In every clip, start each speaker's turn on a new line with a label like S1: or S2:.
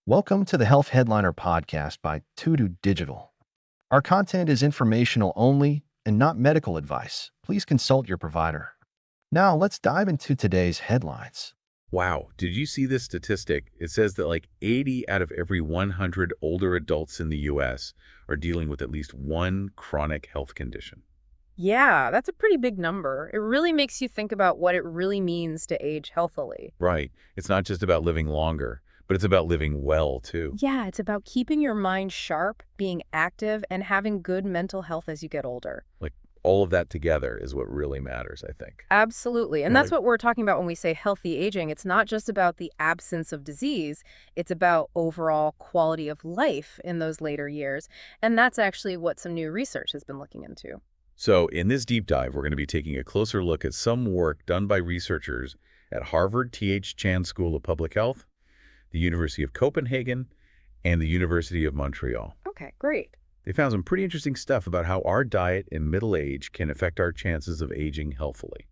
S1: Welcome to the Health Headliner podcast by Tudu Digital. Our content is informational only and not medical advice. Please consult your provider. Now, let's dive into today's headlines.
S2: Wow, did you see this statistic? It says that like 80 out of every 100 older adults in the US are dealing with at least one chronic health condition.
S3: Yeah, that's a pretty big number. It really makes you think about what it really means to age healthily.
S2: Right. It's not just about living longer, but it's about living well too.
S3: Yeah, it's about keeping your mind sharp, being active, and having good mental health as you get older.
S2: Like all of that together is what really matters, I think.
S3: Absolutely. And
S2: Yeah,
S3: that's what we're talking about when we say healthy aging. It's not just about the absence of disease, it's about overall quality of life in those later years. And that's actually what some new research has been looking into.
S2: So in this deep dive, we're going to be taking a closer look at some work done by researchers at Harvard T.H. Chan School of Public Health, the University of Copenhagen, and the University of Montreal.
S3: Okay, great.
S2: They found some pretty interesting stuff about how our diet in middle age can affect our chances of aging healthily.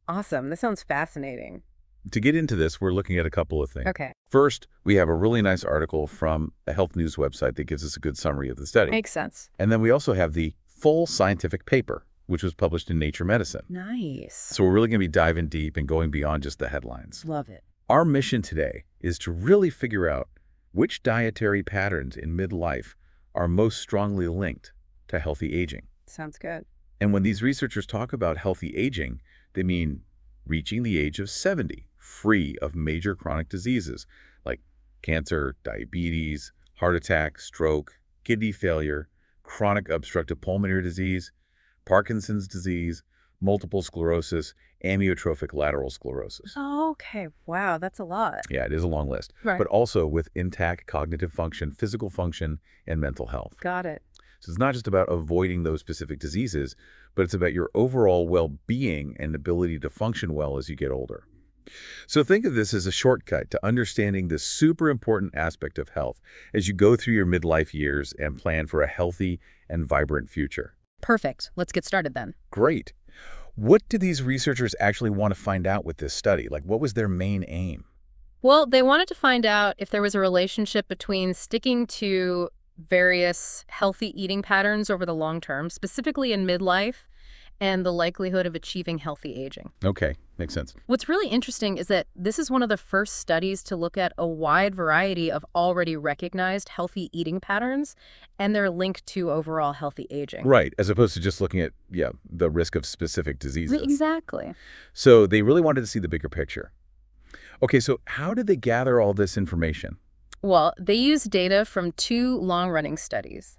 S3: Awesome. This sounds fascinating.
S2: To get into this, we're looking at a couple of things.
S3: Okay.
S2: First, we have a really nice article from a health news website that gives us a good summary of the study.
S3: Makes sense.
S2: And then we also have the full scientific paper, which was published in Nature Medicine.
S3: Nice.
S2: So we're really going to be diving deep and going beyond just the headlines.
S3: Love it.
S2: Our mission today is to really figure out which dietary patterns in midlife are most strongly linked to healthy aging.
S3: Sounds good.
S2: And when these researchers talk about healthy aging, they mean reaching the age of 70, free of major chronic diseases like cancer, diabetes, heart attack, stroke, kidney failure, chronic obstructive pulmonary disease, Parkinson's disease, multiple sclerosis, amyotrophic lateral sclerosis.
S3: Okay. Wow, that's a lot.
S2: Yeah, it is a long list,
S3: Right.
S2: but also with intact cognitive function, physical function, and mental health.
S3: Got it.
S2: So it's not just about avoiding those specific diseases, but it's about your overall well-being and ability to function well as you get older. So think of this as a shortcut to understanding this super important aspect of health as you go through your midlife years and plan for a healthy and vibrant future.
S3: Perfect. Let's get started then.
S2: Great. What do these researchers actually want to find out with this study? Like, what was their main aim?
S3: Well, they wanted to find out if there was a relationship between sticking to various healthy eating patterns over the long term, specifically in midlife, and the likelihood of achieving healthy aging.
S2: Okay, makes sense.
S3: What's really interesting is that this is one of the first studies to look at a wide variety of already recognized healthy eating patterns and their link to overall healthy aging.
S2: Right, as opposed to just looking at, the risk of specific diseases.
S3: Exactly.
S2: So they really wanted to see the bigger picture. Okay, so how did they gather all this information?
S3: Well, they used data from two long-running studies,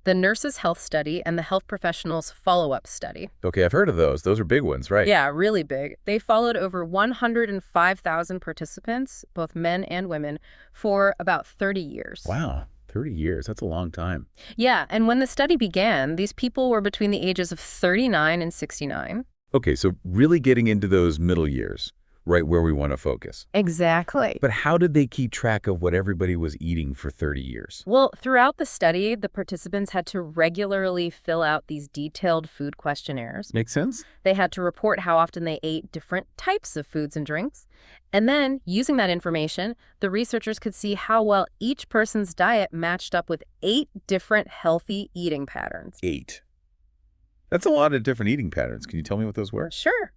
S3: the Nurses' Health Study and the Health Professionals' Follow-Up Study.
S2: Okay, I've heard of those. Those are big ones, right?
S3: Yeah, really big. They followed over 105,000 participants, both men and women, for about 30 years.
S2: Wow, 30 years. That's a long time.
S3: Yeah, and when the study began, these people were between the ages of 39 and 69.
S2: Okay, so really getting into those middle years, right where we want to focus.
S3: Exactly.
S2: But how did they keep track of what everybody was eating for 30 years?
S3: Well, throughout the study, the participants had to regularly fill out these detailed food questionnaires.
S2: Make sense?
S3: They had to report how often they ate different types of foods and drinks. And then, using that information, the researchers could see how well each person's diet matched up with 8 different healthy eating patterns.
S2: 8. That's a lot of different eating patterns. Can you tell me what those were?
S3: Sure.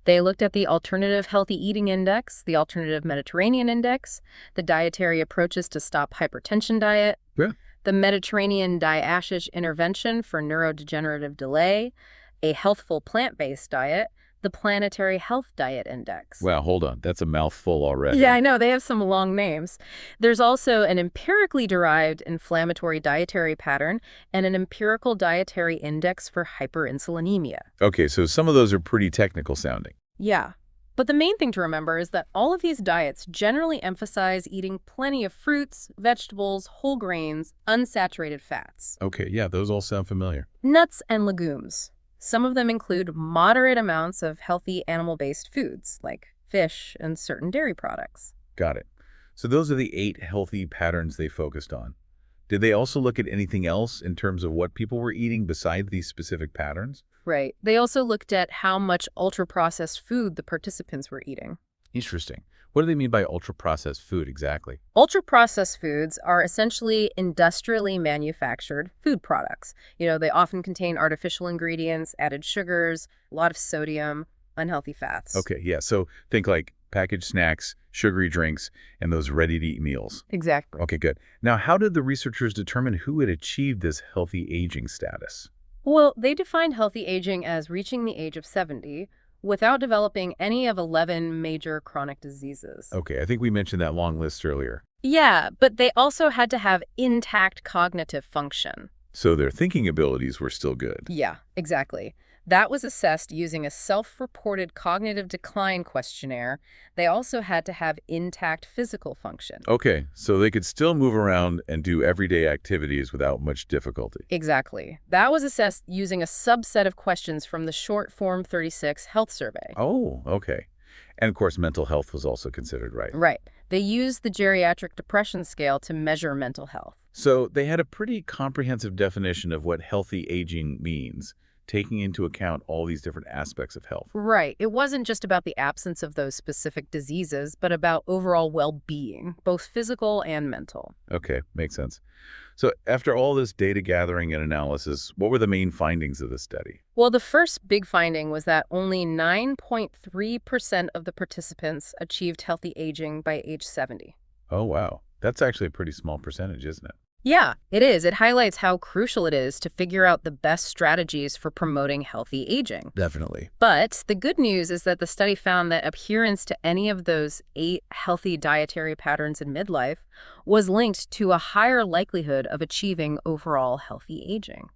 S3: They looked at the Alternative Healthy Eating Index, the Alternative Mediterranean Index, the Dietary Approaches to Stop Hypertension Diet,
S2: Yeah.
S3: the Mediterranean Diashish Intervention for Neurodegenerative Delay, a Healthful Plant-Based Diet, the Planetary Health Diet Index.
S2: Wow, hold on. That's a mouthful already.
S3: Yeah, I know. They have some long names. There's also an empirically derived inflammatory dietary pattern and an empirical dietary index for hyperinsulinemia.
S2: Okay, so some of those are pretty technical sounding.
S3: Yeah. But the main thing to remember is that all of these diets generally emphasize eating plenty of fruits, vegetables, whole grains, unsaturated fats,
S2: Okay, yeah, those all sound familiar.
S3: nuts, and legumes. Some of them include moderate amounts of healthy animal-based foods, like fish and certain dairy products.
S2: Got it. So those are the 8 healthy patterns they focused on. Did they also look at anything else in terms of what people were eating besides these specific patterns?
S3: Right. They also looked at how much ultra-processed food the participants were eating.
S2: Interesting. What do they mean by ultra-processed food exactly?
S3: Ultra-processed foods are essentially industrially manufactured food products. They often contain artificial ingredients, added sugars, a lot of sodium, unhealthy fats.
S2: Okay, yeah, so think like packaged snacks, sugary drinks, and those ready-to-eat meals.
S3: Exactly.
S2: Okay, good. Now, how did the researchers determine who had achieved this healthy aging status?
S3: Well, they defined healthy aging as reaching the age of 70 without developing any of 11 major chronic diseases.
S2: Okay, I think we mentioned that long list earlier.
S3: Yeah, but they also had to have intact cognitive function.
S2: So their thinking abilities were still good.
S3: Yeah, exactly. That was assessed using a self-reported cognitive decline questionnaire. They also had to have intact physical function.
S2: Okay, so they could still move around and do everyday activities without much difficulty.
S3: Exactly. That was assessed using a subset of questions from the short Form 36 health survey.
S2: Oh, okay. And of course, mental health was also considered, right?
S3: Right. They used the geriatric depression scale to measure mental health.
S2: So they had a pretty comprehensive definition of what healthy aging means, taking into account all these different aspects of health.
S3: Right. It wasn't just about the absence of those specific diseases, but about overall well-being, both physical and mental.
S2: Okay, makes sense. So after all this data gathering and analysis, what were the main findings of the study?
S3: Well, the first big finding was that only 9.3% of the participants achieved healthy aging by age 70.
S2: Oh, wow. That's actually a pretty small percentage, isn't it?
S3: Yeah, it is. It highlights how crucial it is to figure out the best strategies for promoting healthy aging.
S2: Definitely.
S3: But the good news is that the study found that adherence to any of those 8 healthy dietary patterns in midlife was linked to a higher likelihood of achieving overall healthy aging.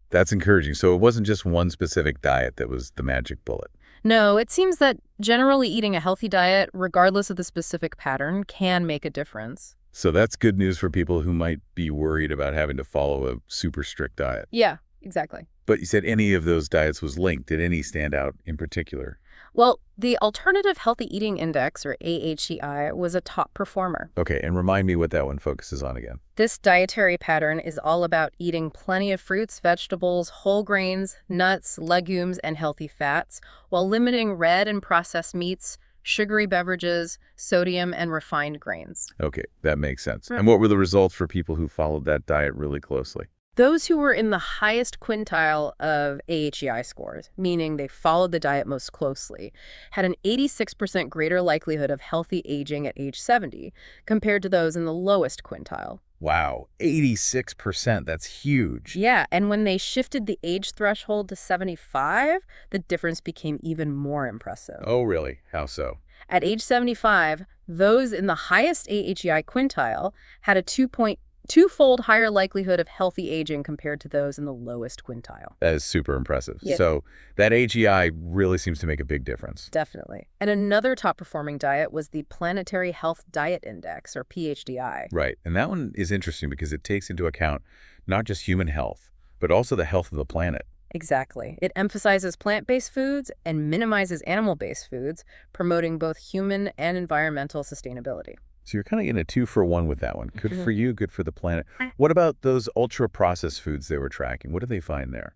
S2: That's encouraging. So it wasn't just one specific diet that was the magic bullet.
S3: No, it seems that generally eating a healthy diet, regardless of the specific pattern, can make a difference.
S2: So that's good news for people who might be worried about having to follow a super strict diet.
S3: Yeah, exactly.
S2: But you said any of those diets was linked. Did any stand out in particular?
S3: Well, the Alternative Healthy Eating Index, or AHEI, was a top performer.
S2: Okay, and remind me what that one focuses on again.
S3: This dietary pattern is all about eating plenty of fruits, vegetables, whole grains, nuts, legumes, and healthy fats, while limiting red and processed meats, sugary beverages, sodium, and refined grains.
S2: Okay, that makes sense. And what were the results for people who followed that diet really closely?
S3: Those who were in the highest quintile of AHEI scores, meaning they followed the diet most closely, had an 86% greater likelihood of healthy aging at age 70 compared to those in the lowest quintile.
S2: Wow, 86%. That's huge.
S3: Yeah, and when they shifted the age threshold to 75, the difference became even more impressive.
S2: Oh, really? How so?
S3: At age 75, those in the highest AHEI quintile had a 2.2-fold higher likelihood of healthy aging compared to those in the lowest quintile.
S2: That is super impressive.
S3: Yeah.
S2: So that AGI really seems to make a big difference.
S3: Definitely. And another top-performing diet was the Planetary Health Diet Index, or PHDI.
S2: Right. And that one is interesting because it takes into account not just human health, but also the health of the planet.
S3: Exactly. It emphasizes plant-based foods and minimizes animal-based foods, promoting both human and environmental sustainability.
S2: So you're kind of getting a 2-for-1 with that one. Good for you, good for the planet. What about those ultra-processed foods they were tracking? What did they find there?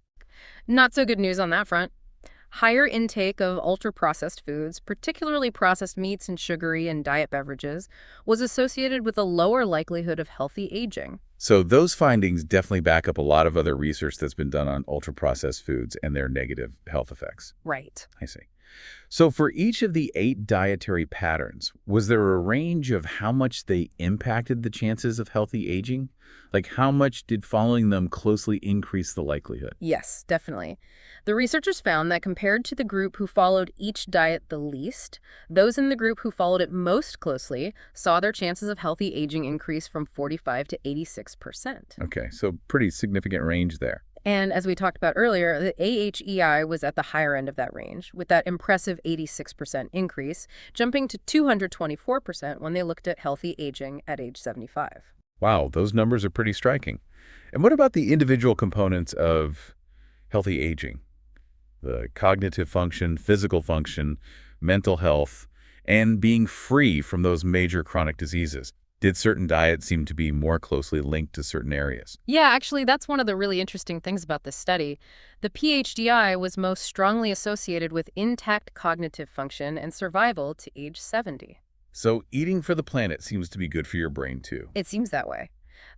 S3: Not so good news on that front. Higher intake of ultra-processed foods, particularly processed meats and sugary and diet beverages, was associated with a lower likelihood of healthy aging.
S2: So those findings definitely back up a lot of other research that's been done on ultra-processed foods and their negative health effects.
S3: Right.
S2: I see. So for each of the 8 dietary patterns, was there a range of how much they impacted the chances of healthy aging? Like how much did following them closely increase the likelihood?
S3: Yes, definitely. The researchers found that compared to the group who followed each diet the least, those in the group who followed it most closely saw their chances of healthy aging increase from 45 to 86%.
S2: Okay, so pretty significant range there.
S3: And as we talked about earlier, the AHEI was at the higher end of that range, with that impressive 86% increase, jumping to 224% when they looked at healthy aging at age 75.
S2: Wow, those numbers are pretty striking. And what about the individual components of healthy aging? The cognitive function, physical function, mental health, and being free from those major chronic diseases. Did certain diets seem to be more closely linked to certain areas?
S3: Yeah, actually, that's one of the really interesting things about this study. The PHDI was most strongly associated with intact cognitive function and survival to age 70.
S2: So eating for the planet seems to be good for your brain too.
S3: It seems that way.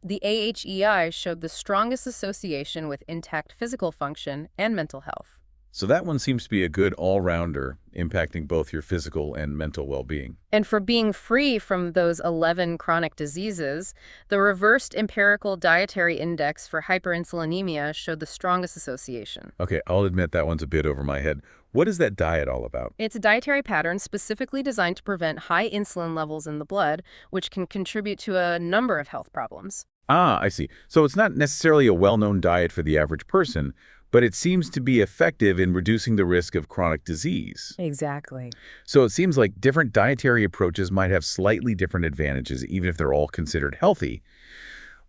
S3: The AHEI showed the strongest association with intact physical function and mental health.
S2: So that one seems to be a good all-rounder, impacting both your physical and mental well-being.
S3: And for being free from those 11 chronic diseases, the reversed empirical dietary index for hyperinsulinemia showed the strongest association.
S2: Okay, I'll admit that one's a bit over my head. What is that diet all about?
S3: It's a dietary pattern specifically designed to prevent high insulin levels in the blood, which can contribute to a number of health problems.
S2: Ah, I see. So it's not necessarily a well-known diet for the average person, but it seems to be effective in reducing the risk of chronic disease.
S3: Exactly.
S2: So it seems like different dietary approaches might have slightly different advantages, even if they're all considered healthy.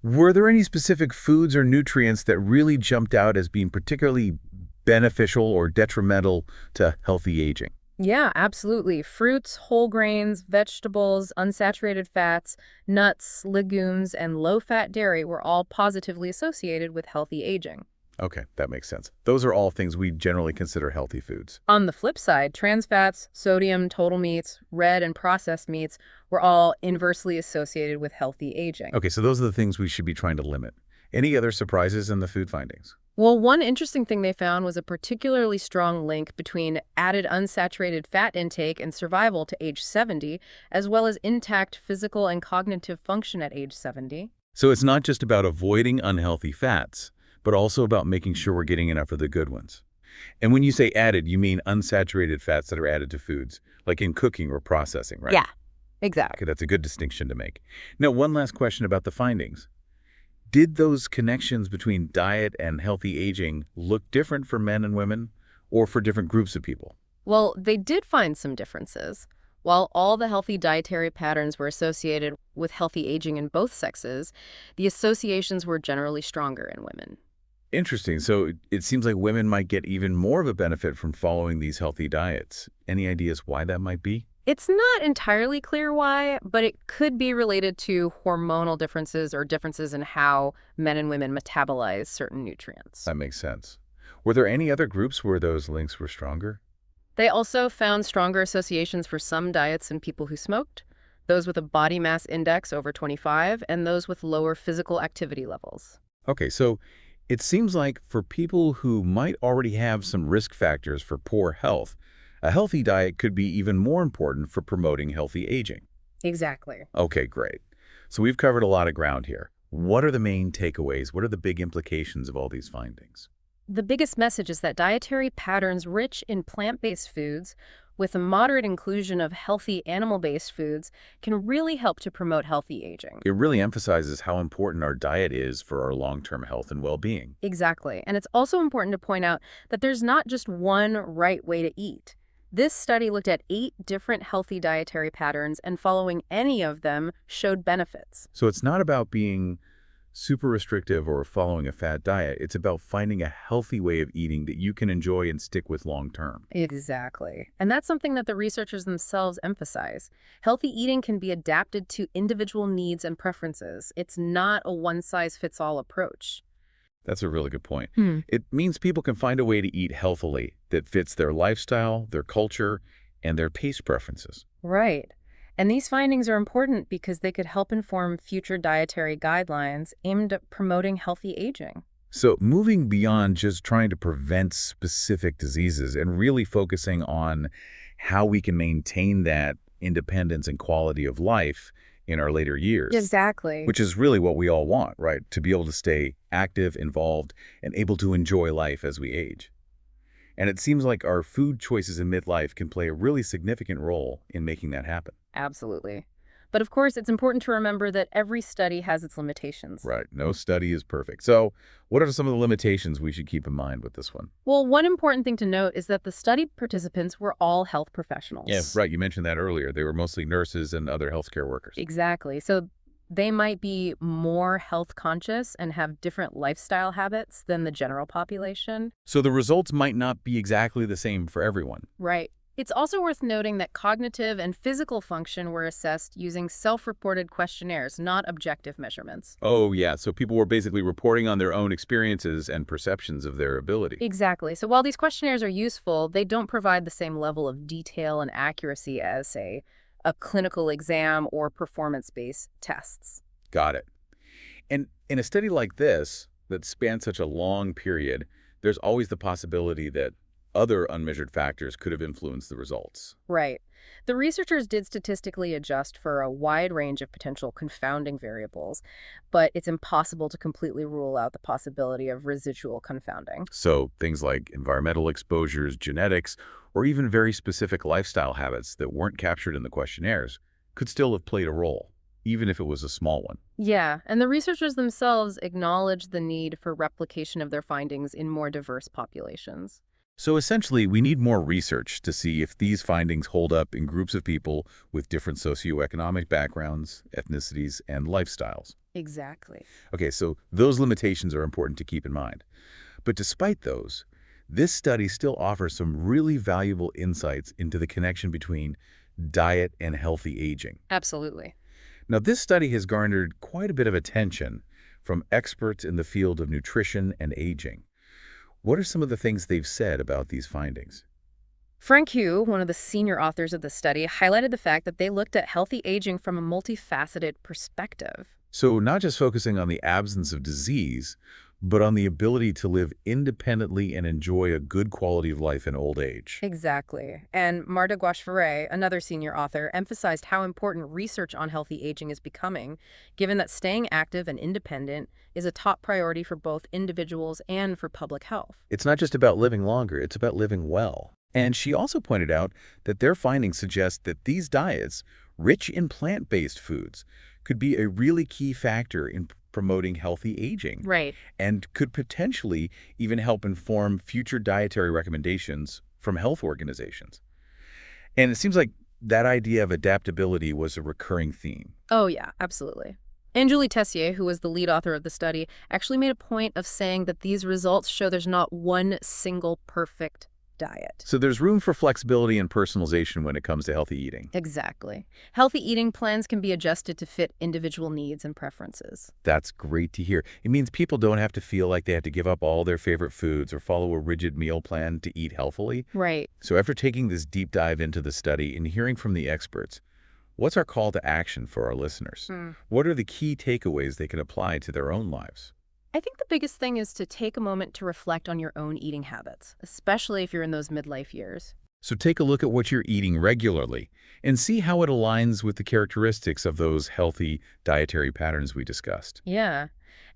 S2: Were there any specific foods or nutrients that really jumped out as being particularly beneficial or detrimental to healthy aging?
S3: Yeah, absolutely. Fruits, whole grains, vegetables, unsaturated fats, nuts, legumes, and low-fat dairy were all positively associated with healthy aging.
S2: Okay, that makes sense. Those are all things we generally consider healthy foods.
S3: On the flip side, trans fats, sodium, total meats, red and processed meats were all inversely associated with healthy aging.
S2: Okay, so those are the things we should be trying to limit. Any other surprises in the food findings?
S3: Well, one interesting thing they found was a particularly strong link between added unsaturated fat intake and survival to age 70, as well as intact physical and cognitive function at age 70.
S2: So it's not just about avoiding unhealthy fats, but also about making sure we're getting enough of the good ones. And when you say added, you mean unsaturated fats that are added to foods, like in cooking or processing, right?
S3: Yeah, exactly.
S2: Okay, that's a good distinction to make. Now, one last question about the findings. Did those connections between diet and healthy aging look different for men and women, or for different groups of people?
S3: Well, they did find some differences. While all the healthy dietary patterns were associated with healthy aging in both sexes, the associations were generally stronger in women.
S2: Interesting. So it seems like women might get even more of a benefit from following these healthy diets. Any ideas why that might be?
S3: It's not entirely clear why, but it could be related to hormonal differences or differences in how men and women metabolize certain nutrients.
S2: That makes sense. Were there any other groups where those links were stronger?
S3: They also found stronger associations for some diets in people who smoked, those with a body mass index over 25, and those with lower physical activity levels.
S2: Okay, so it seems like for people who might already have some risk factors for poor health, a healthy diet could be even more important for promoting healthy aging.
S3: Exactly.
S2: Okay, great. So we've covered a lot of ground here. What are the main takeaways? What are the big implications of all these findings?
S3: The biggest message is that dietary patterns rich in plant-based foods with a moderate inclusion of healthy animal-based foods can really help to promote healthy aging.
S2: It really emphasizes how important our diet is for our long-term health and well-being.
S3: Exactly. And it's also important to point out that there's not just one right way to eat. This study looked at 8 different healthy dietary patterns, and following any of them showed benefits.
S2: So it's not about being super restrictive or following a fad diet. It's about finding a healthy way of eating that you can enjoy and stick with long-term.
S3: Exactly. And that's something that the researchers themselves emphasize. Healthy eating can be adapted to individual needs and preferences. It's not a one-size-fits-all approach.
S2: That's a really good point. It means people can find a way to eat healthily that fits their lifestyle, their culture, and their taste preferences.
S3: Right. And these findings are important because they could help inform future dietary guidelines aimed at promoting healthy aging.
S2: So moving beyond just trying to prevent specific diseases and really focusing on how we can maintain that independence and quality of life in our later years.
S3: Exactly.
S2: Which is really what we all want, right? To be able to stay active, involved, and able to enjoy life as we age. And it seems like our food choices in midlife can play a really significant role in making that happen.
S3: Absolutely. But of course, it's important to remember that every study has its limitations.
S2: Right. No study is perfect. So what are some of the limitations we should keep in mind with this one?
S3: Well, one important thing to note is that the study participants were all health professionals.
S2: Yeah, right. You mentioned that earlier. They were mostly nurses and other healthcare workers.
S3: Exactly. So they might be more health conscious and have different lifestyle habits than the general population.
S2: So the results might not be exactly the same for everyone.
S3: Right. It's also worth noting that cognitive and physical function were assessed using self-reported questionnaires, not objective measurements.
S2: Oh, yeah. So people were basically reporting on their own experiences and perceptions of their ability.
S3: Exactly. So while these questionnaires are useful, they don't provide the same level of detail and accuracy as, say, a clinical exam or performance-based tests.
S2: Got it. And in a study like this that spans such a long period, there's always the possibility that other unmeasured factors could have influenced the results.
S3: Right. The researchers did statistically adjust for a wide range of potential confounding variables, but it's impossible to completely rule out the possibility of residual confounding.
S2: So things like environmental exposures, genetics, or even very specific lifestyle habits that weren't captured in the questionnaires could still have played a role, even if it was a small one.
S3: Yeah, and the researchers themselves acknowledged the need for replication of their findings in more diverse populations.
S2: So essentially, we need more research to see if these findings hold up in groups of people with different socioeconomic backgrounds, ethnicities, and lifestyles.
S3: Exactly.
S2: Okay, so those limitations are important to keep in mind. But despite those, this study still offers some really valuable insights into the connection between diet and healthy aging.
S3: Absolutely.
S2: Now, this study has garnered quite a bit of attention from experts in the field of nutrition and aging. What are some of the things they've said about these findings?
S3: Frank Hu, one of the senior authors of the study, highlighted the fact that they looked at healthy aging from a multifaceted perspective.
S2: So not just focusing on the absence of disease, but on the ability to live independently and enjoy a good quality of life in old age.
S3: Exactly. And Marta Guaschvaré, another senior author, emphasized how important research on healthy aging is becoming, given that staying active and independent is a top priority for both individuals and for public health.
S2: It's not just about living longer, it's about living well. And she also pointed out that their findings suggest that these diets, rich in plant-based foods, could be a really key factor in promoting healthy aging.
S3: Right.
S2: And could potentially even help inform future dietary recommendations from health organizations. And it seems like that idea of adaptability was a recurring theme.
S3: Oh, yeah, absolutely. And Julie Tessier, who was the lead author of the study, actually made a point of saying that these results show there's not one single perfect diet.
S2: So there's room for flexibility and personalization when it comes to healthy eating.
S3: Exactly. Healthy eating plans can be adjusted to fit individual needs and preferences.
S2: That's great to hear. It means people don't have to feel like they have to give up all their favorite foods or follow a rigid meal plan to eat healthily.
S3: Right.
S2: So after taking this deep dive into the study and hearing from the experts, what's our call to action for our listeners? What are the key takeaways they can apply to their own lives?
S3: I think the biggest thing is to take a moment to reflect on your own eating habits, especially if you're in those midlife years.
S2: So take a look at what you're eating regularly and see how it aligns with the characteristics of those healthy dietary patterns we discussed.
S3: Yeah.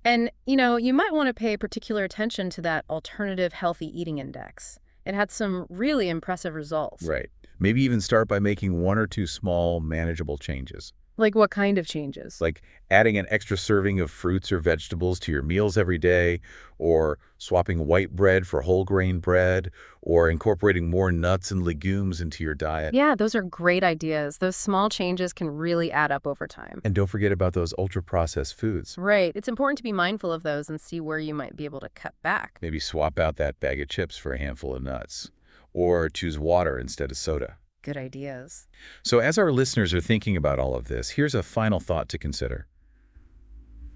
S3: And, you might want to pay particular attention to that alternative healthy eating index. It had some really impressive results.
S2: Right. Maybe even start by making one or two small, manageable changes.
S3: Like what kind of changes?
S2: Like adding an extra serving of fruits or vegetables to your meals every day, or swapping white bread for whole grain bread, or incorporating more nuts and legumes into your diet.
S3: Yeah, those are great ideas. Those small changes can really add up over time.
S2: And don't forget about those ultra-processed foods.
S3: Right. It's important to be mindful of those and see where you might be able to cut back.
S2: Maybe swap out that bag of chips for a handful of nuts, or choose water instead of soda.
S3: Good ideas.
S2: So as our listeners are thinking about all of this, here's a final thought to consider.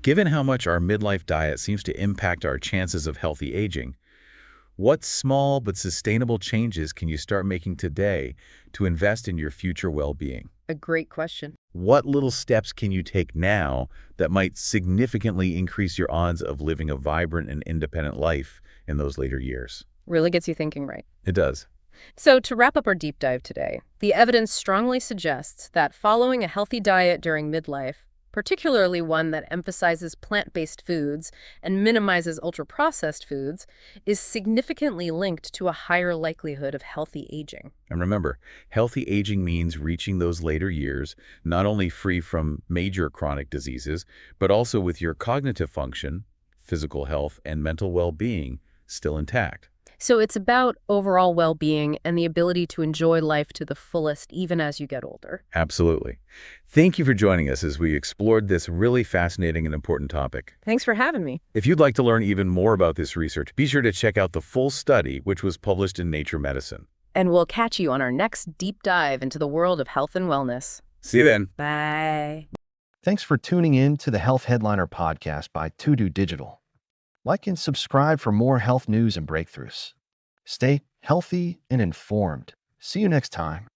S2: Given how much our midlife diet seems to impact our chances of healthy aging, what small but sustainable changes can you start making today to invest in your future well-being?
S3: A great question.
S2: What little steps can you take now that might significantly increase your odds of living a vibrant and independent life in those later years?
S3: Really gets you thinking, right?
S2: It does.
S3: So to wrap up our deep dive today, the evidence strongly suggests that following a healthy diet during midlife, particularly one that emphasizes plant-based foods and minimizes ultra-processed foods, is significantly linked to a higher likelihood of healthy aging.
S2: And remember, healthy aging means reaching those later years not only free from major chronic diseases, but also with your cognitive function, physical health, and mental well-being still intact.
S3: So it's about overall well-being and the ability to enjoy life to the fullest even as you get older.
S2: Absolutely. Thank you for joining us as we explored this really fascinating and important topic.
S3: Thanks for having me.
S2: If you'd like to learn even more about this research, be sure to check out the full study, which was published in Nature Medicine.
S3: And we'll catch you on our next deep dive into the world of health and wellness.
S2: See you then.
S3: Bye.
S1: Thanks for tuning in to the Health Headliner podcast by To Digital. Like and subscribe for more health news and breakthroughs. Stay healthy and informed. See you next time.